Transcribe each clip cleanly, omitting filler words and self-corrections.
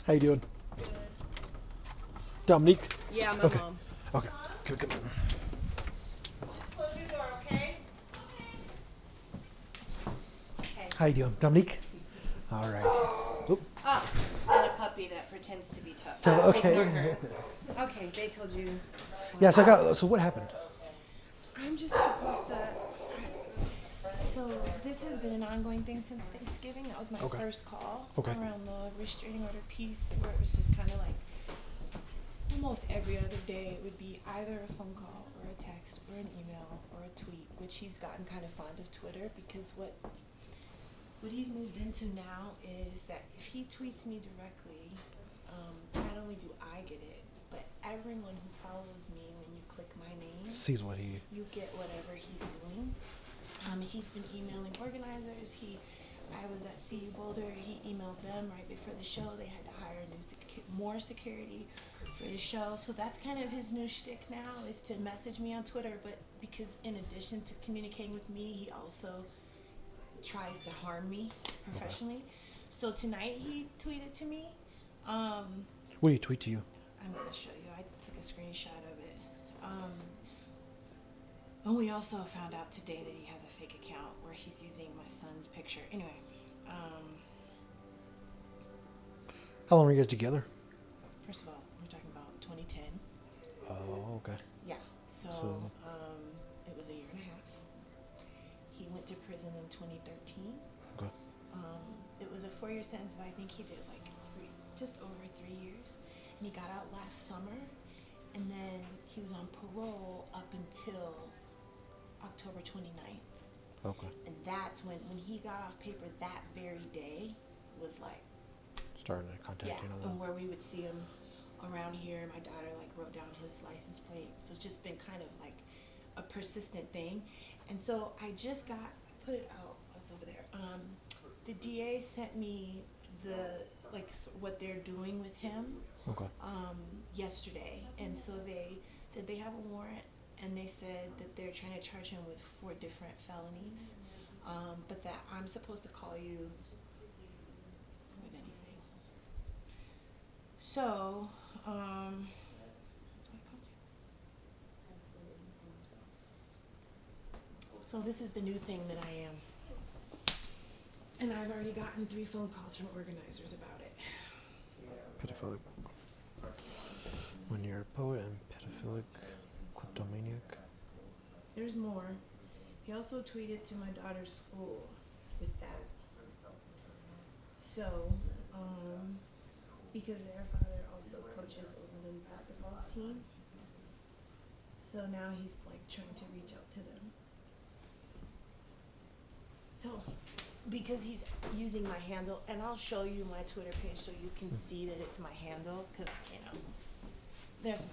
How you doing? Good. Dominique? Yeah, my Okay. mom. Okay. Come on. Just close your door, okay? Okay. How you doing? Dominique? All right. Oop. Oh, and a puppy that pretends to be tough. Okay. Ignore her. Okay, they told you. Yeah, so what happened? I'm just supposed to. So this has been an ongoing thing since Thanksgiving. That was my Okay. first call Okay. around the restraining order piece, where it was just kind of like almost every other day it would be either a phone call or a text or an email or a tweet, which he's gotten kind of fond of Twitter because what he's moved into now is that if he tweets me directly, not only do I get it, but everyone who follows me, when you click my name, Sees what he... you get whatever he's doing. He's been emailing organizers. I was at CU Boulder. He emailed them right before the show. They had to hire more security for the show. So that's kind of his new shtick now, is to message me on Twitter. But because in addition to communicating with me, he also tries to harm me professionally. Okay. So tonight he tweeted to me. What did he tweet to you? I'm going to show you. I took a screenshot of it. And we also found out today that he has a fake account where he's using my son's picture. Anyway, How long were you guys together? first of all, we're talking about 2010. Oh, okay. Yeah, so it was a year and a half. He went to prison in 2013. Okay. It was a 4-year sentence, but I think he did like just over 3 years. And he got out last summer, and then he was on parole up until October 29th. Okay. And that's when he got off paper that very day was like, Starting to contact you and all and that. where we would see him around here. My daughter like wrote down his license plate. So it's just been kind of like a persistent thing. And so I put it out, it's over there. The DA sent me what they're doing with him Okay. yesterday. And so they said they have a warrant, and they said that they're trying to charge him with 4 different felonies, but that I'm supposed to call you with anything. So, that's what I called you. So this is the new thing that I am. And I've already gotten 3 phone calls from organizers about it. Pedophilic. When you're a poet and pedophilic kleptomaniac. There's more. He also tweeted to my daughter's school with that. So, because their father also coaches Overland basketball's team. So now he's like trying to reach out to them. So, because he's using my handle, and I'll show you my Twitter page so you can see that it's my handle, because,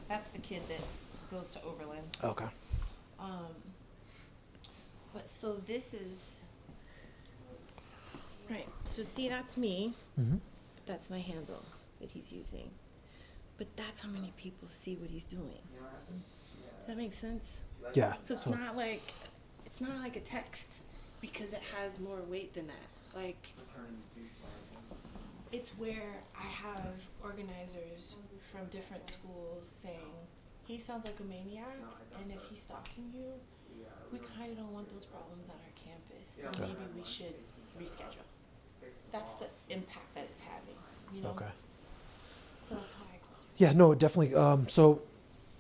that's the kid that goes to Overland. Okay. But so this is, right, so see, that's me. Mm-hmm. That's my handle that he's using. But that's how many people see what he's doing. Does that make sense? Yeah. So it's not like a text, because it has more weight than that. Like, it's where I have organizers from different schools saying, he sounds like a maniac, and if he's stalking you, we kind of don't want those problems on our campus, so maybe we should reschedule. That's the impact that it's having, Okay. So that's why I called you. Yeah, no, definitely. So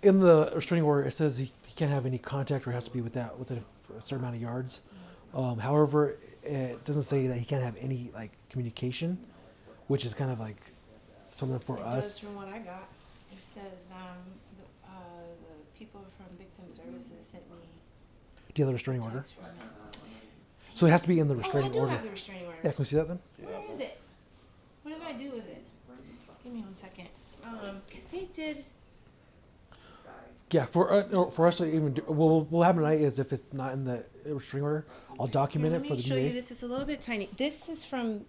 in the restraining order, it says he can't have any contact or has to be within a certain amount of yards. However, it doesn't say that he can't have any like communication, which is kind of like something for us. It does from what I got. It says the people from Victim Services sent me. Do you have the restraining order? text from them. So it has to be in the restraining I do order. have the restraining order. Yeah, can we see that then? Where is it? What did I do with it? Give me 1 second. Because they did. Yeah, for us to even do, what will happen tonight is if it's not in the restraining order, I'll document it for the Let me show DA. you. This is a little bit tiny. This is from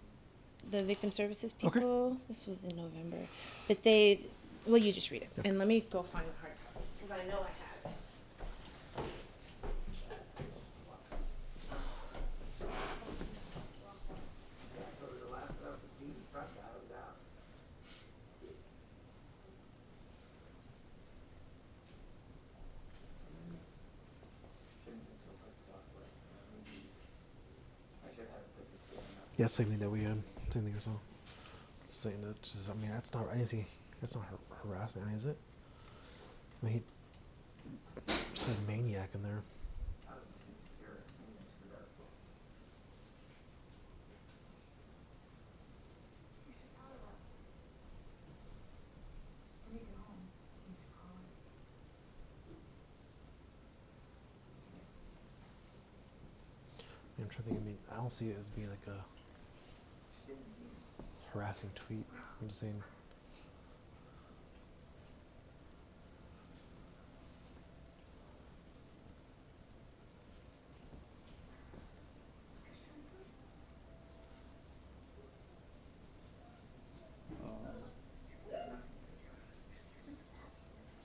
the Victim Services people. Okay. This was in November. But you just read it. Yeah. And let me go find the hard copy, because I know I have it. Yeah, same thing that we had. Same thing as well. Saying that, just, I mean, that's not anything. That's not harassing, is it? I mean, he said maniac in there. I'm trying to think. I mean, I don't see it as being like a harassing tweet. I'm just saying.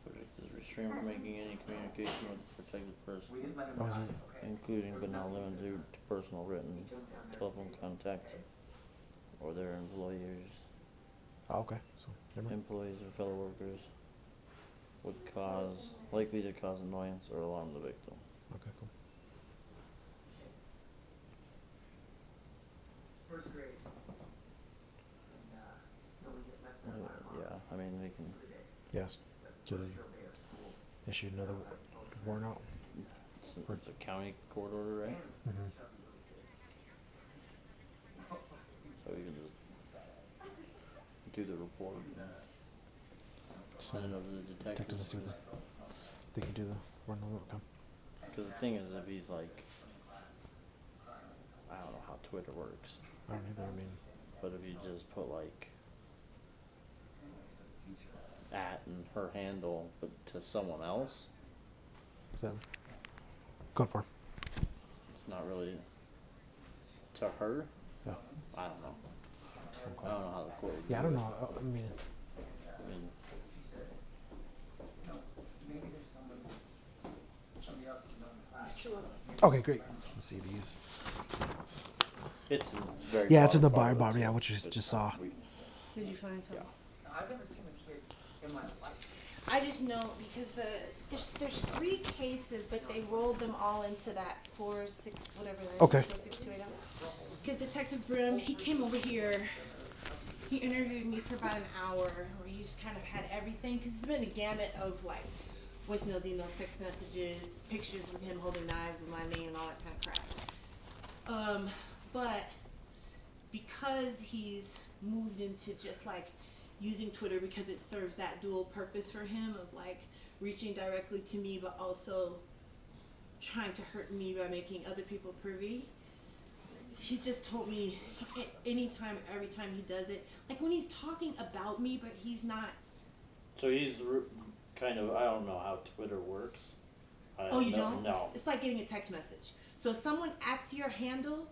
Subject is restrained from making any communication with a protected person, Oh, is it? including but not limited to personal, written, telephone contact, or their employers, Oh, okay. So, never mind. employees or fellow workers would likely to cause annoyance or alarm the victim. Okay, cool. Yeah, I mean, we can. Yes. So they issued another warrant out. It's a county court order, right? Mm-hmm. So we can just do the report and send it over to the Detective to detectives. see what they can do the warrant out. Okay. Because the thing is, if he's like, I don't know how Twitter works, I don't either. I mean, but if you just put like at and her handle, but to someone else, then go for it. it's not really to her. Yeah. I don't know. I don't know how the court would Yeah, I do don't it. know. I mean, I mean, okay, great. Let's see these. it's very. Yeah, it's in the bottom bottom. of Yeah, it, what you so just saw. Did you find something? Yeah. I've never seen a kid in my life. I just know because there's 3 cases, but they rolled them all into that 4-6 whatever that is. Okay. 46280. Because Detective Brim, he came over here. He interviewed me for about an hour, where he just kind of had everything. Because it's been a gamut of like voicemails, emails, text messages, pictures with him holding knives with my name and all that kind of crap. But because he's moved into just like using Twitter because it serves that dual purpose for him of like reaching directly to me but also trying to hurt me by making other people privy. He's just told me anytime, every time he does it, like when he's talking about me, but he's not. So he's kind of, I don't know how Twitter works. Oh, you don't? No. It's like getting a text message. So if someone adds your handle.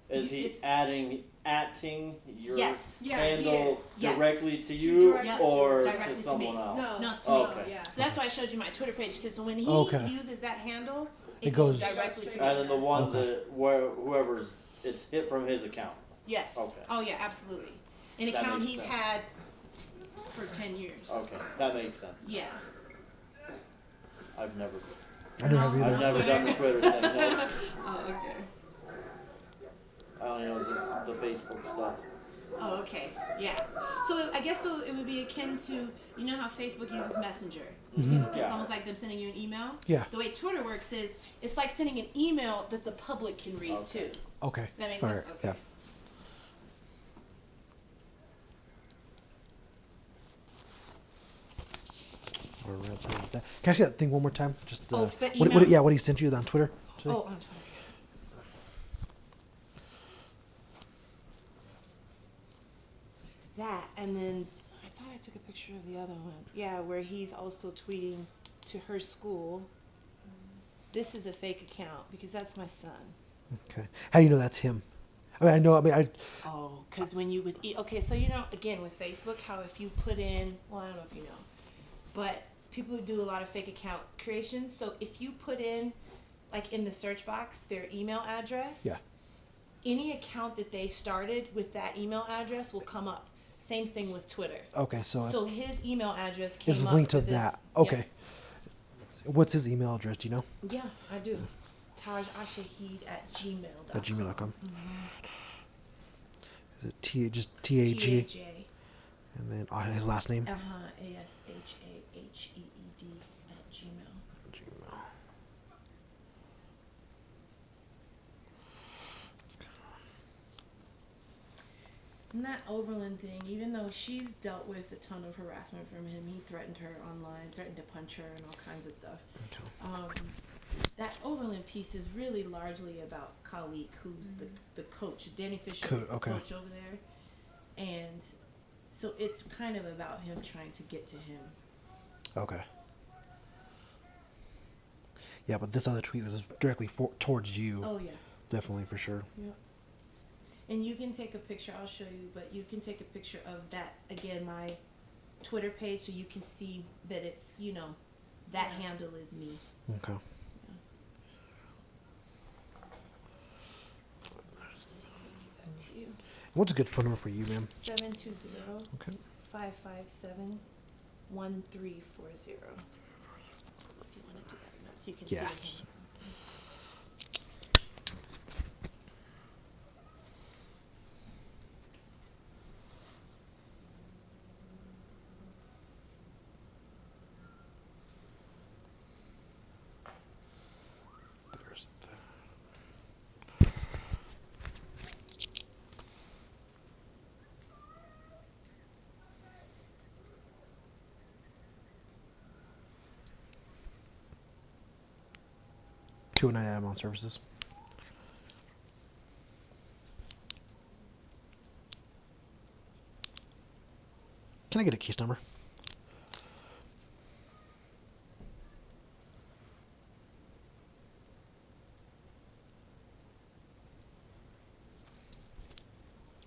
Is he atting your Yes. Yeah, handle he is. Yes. directly to you Yep. or Directly to to someone me. else? No, it's to Okay. me. Yeah. So that's why I showed you my Twitter page, because when he Okay. uses that handle, It it goes- goes directly to me. And then the ones Okay. that whoever's it's hit from his account. Yes. Okay. Oh yeah, absolutely. An That account makes he's sense. had for 10 years. Okay, that makes sense. Yeah. I've never I don't have No. either. I've never done the Twitter thing. No. Oh, okay. I only know the Facebook stuff. Oh, okay. Yeah. So I guess it would be akin to, you know how Facebook uses Messenger? It's Yeah. almost like them sending you an email. Yeah. The way Twitter works is it's like sending an email that the public can read Okay. too. Okay. That makes All sense? right. Okay. Yeah. Or real time with that. Can I see that thing one more time? Just Oh, the what, email? yeah, what he sent you on Twitter today? Oh, on Twitter. That, and then I thought I took a picture of the other one. Yeah, where he's also tweeting to her school. This is a fake account because that's my son. Okay. How do you know that's him? I mean, I know. I mean, Oh, because when you okay, so you know, again with Facebook, how if you put in, well, I don't know if you know, but people do a lot of fake account creations. So if you put in, like in the search box, their email address, Yeah. any account that they started with that email address will come up. Same thing with Twitter. okay. So, So his email address came this is up linked to for this. that. Okay. What's his email address? Do you know? Yeah, I do. TajAshahid@gmail.com. At gmail.com. Is it just TAG? TAJ. And then his last name? ASHAHEED @gmail. And that Overland thing, even though she's dealt with a ton of harassment from him, he threatened her online, threatened to punch her and all kinds of stuff. Okay. That Overland piece is really largely about Khalik, who's the coach. Danny Fisher is the coach over there. And so it's kind of about him trying to get to him. Okay. Yeah, but this other tweet was directly towards you. Oh, yeah. Definitely, for sure. Yep. And you can take a picture, I'll show you, but you can take a picture of that, again, my Twitter page, so you can see that it's, that handle is me. Okay. To you. What's a good phone number for you, ma'am? 720 Okay. 557 1340. If you want to do that or not, so you can Yeah. see it. There's the... $2.99 add-on services. Can I get a case number?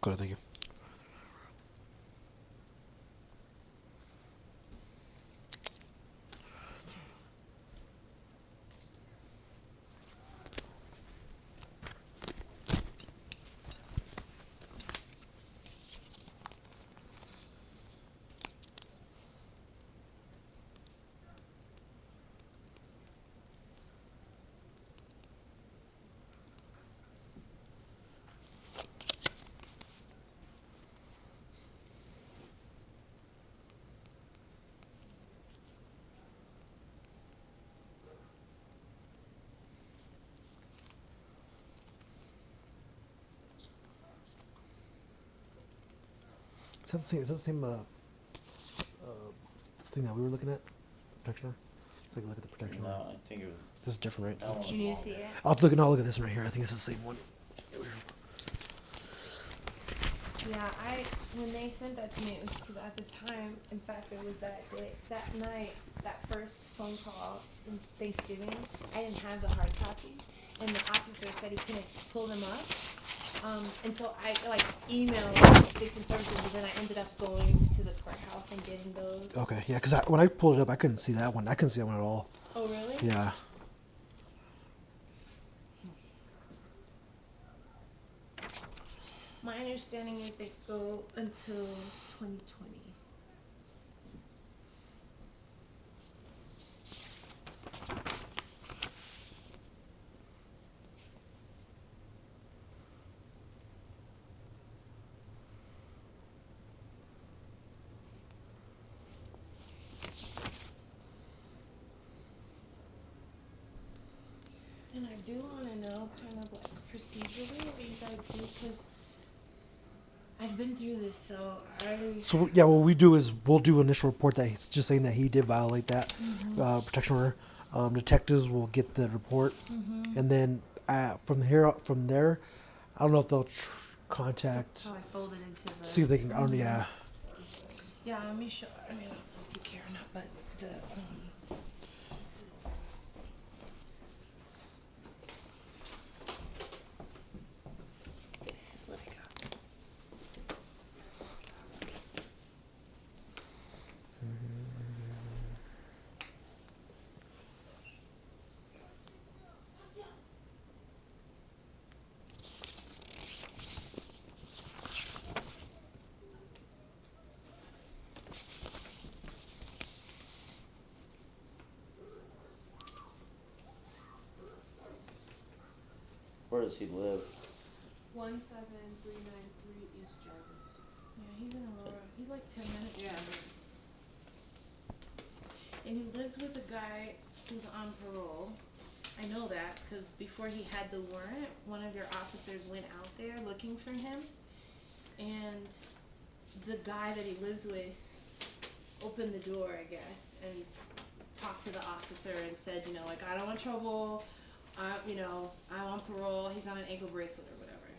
Good, thank you. Is that the same thing that we were looking at? Protection? So I can look at the protection. No, I think it was. This is different, right? That one. Do you need to see it? I'll look at this one right here. I think it's the same one. Yeah, when they sent that to me, it was because at the time, in fact, it was that day, that night, that first phone call on Thanksgiving, I didn't have the hard copies, and the officer said he couldn't pull them up. And so I emailed Victim Services, and then I ended up going to the courthouse and getting those. Okay, yeah, because when I pulled it up, I couldn't see that one. I couldn't see that one at all. Oh, really? Yeah. My understanding is they go until 2020. And I do want to know kind of procedurally what you guys do, because I've been through this, so So yeah, what we do is we'll do an initial report that it's just saying that he did violate that protection order. Detectives will get the report, and then from there, I don't know if they'll contact. how I folded into the. See if they can. I don't. Yeah. Yeah, let me show. I mean, I don't know if you care or not, but the this is what I got. Where does he live? 17393 East Jarvis. Yeah, he's in Aurora. He's like 10 minutes Yeah. from here. And he lives with a guy who's on parole. I know that because before he had the warrant, one of your officers went out there looking for him. And the guy that he lives with opened the door, I guess, and talked to the officer and said, you know, like, I don't want trouble. You know, I'm on parole. He's on an ankle bracelet or whatever.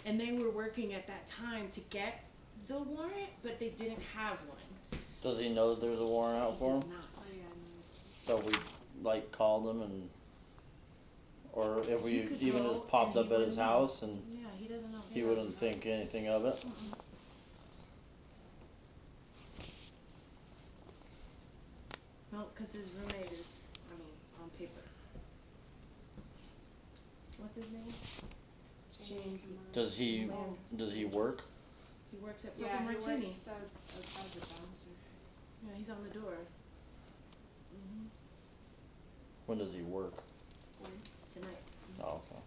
And they were working at that time to get the warrant, but they didn't have one. Does he know there's a warrant out He for does him? not. Oh, yeah, So we like called him and, or if He we could even go just popped and up he at his wouldn't know. house and Yeah, he doesn't know. he wouldn't think anything of it. No, because his roommate is, I mean, on paper. What's his name? James. Does he work? He works at Yeah, Purple he Martini. works as a bouncer. Yeah, he's on the door. When does he work? Tonight. Oh, okay.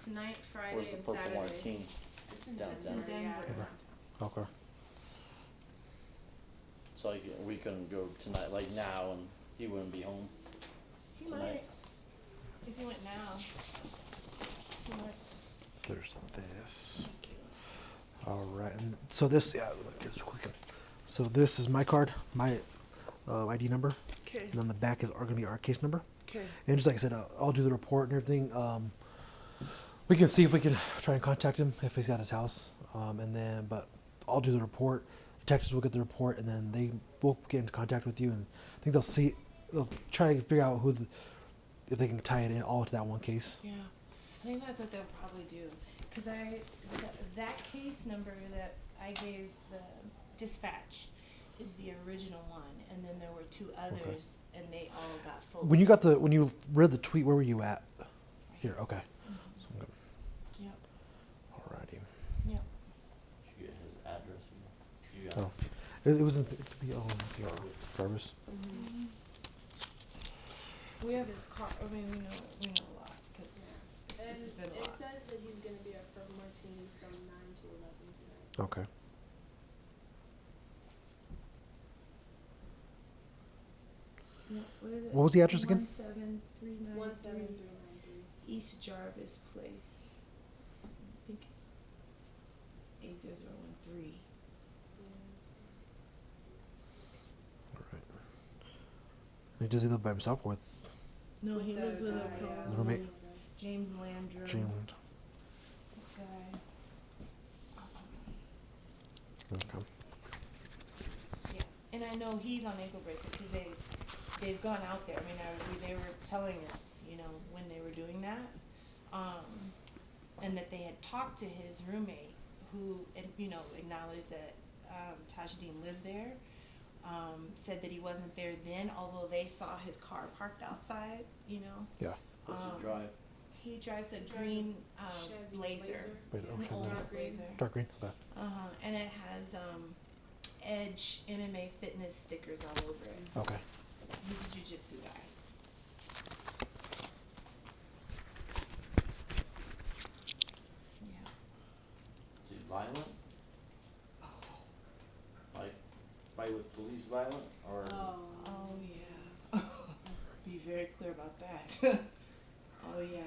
Tonight, Friday, Where's the and Purple Saturday. Martine? It's in Downtown. It's in Denver. Yeah, Denver. it's Okay. So like, we couldn't go tonight, like now, and he wouldn't be home. He Tonight. might. If he went now. He might. There's this. All right, and so this, yeah, let me get this quick. So this is my card, my ID number, Okay. and then the back is gonna be our case number. Okay. And just like I said, I'll do the report and everything. We can see if we can try and contact him if he's at his house, and then, but I'll do the report. Detectives will get the report, and then they will get in contact with you, and I think they'll try to figure out if they can tie it in all to that one case. Yeah, I think that's what they'll probably do. Because that case number that I gave the dispatch is the original one, and then there were two others, and they all got full. When you read the tweet, where were you at? Here, okay. So I'm good. Yep. Alrighty. Yep. Did you get his address? You got Oh, it was in to be let's see, Jarvis. We have his car. I mean, we know a lot because And this has been a it lot. says that he's going to be at Purple Martini from 9 to 11 tonight. Okay. What is it? What was the address again? 17393 East Jarvis Place. I think it's 80013. And does he live by himself or with No, he lives with a guy, yeah. parole Roommate? James Landrum James? guy. Okay. Yeah, and I know he's on ankle bracelet because they've gone out there. I mean, they were telling us, you know, when they were doing that, and that they had talked to his roommate who, you know, acknowledged that Tajideen lived there. Said that he wasn't there then, although they saw his car parked outside, you know. Yeah. What's he drive? He drives a green Chevy Blazer. Wait, An Chevy. older Dark green. Blazer. Dark green. Okay. And it has Edge MMA fitness stickers all over it. Okay. He's a jiu-jitsu guy. Yeah. Is he violent? Like, fight with police violent, or? Oh yeah. Be very clear about that. Oh yeah.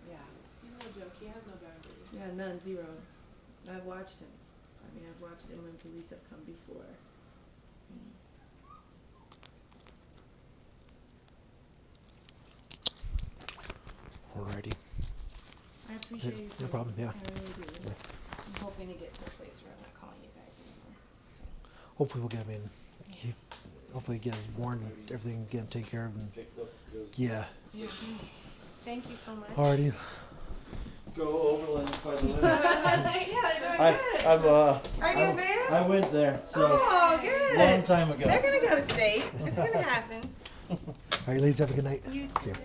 Yeah. He's no joke. He has no boundaries. Yeah, none, zero. I've watched him. I mean, I've watched him when police have come before. Alrighty. I appreciate you. No problem, yeah. I really do. Yeah. I'm hoping to get to a place where I'm not calling you guys anymore. So. Hopefully we'll get him in. Hopefully get his warrant and everything, get him taken care of. And Picked up those. yeah. Yeah. Thank you so much. Alrighty. Go Overland, by the way. Yeah, they're doing good. I'm Are you a I fan? went there, so Oh, good. long time ago. They're gonna go to state. It's gonna happen. Alright, ladies, have a good night. You See ya. too.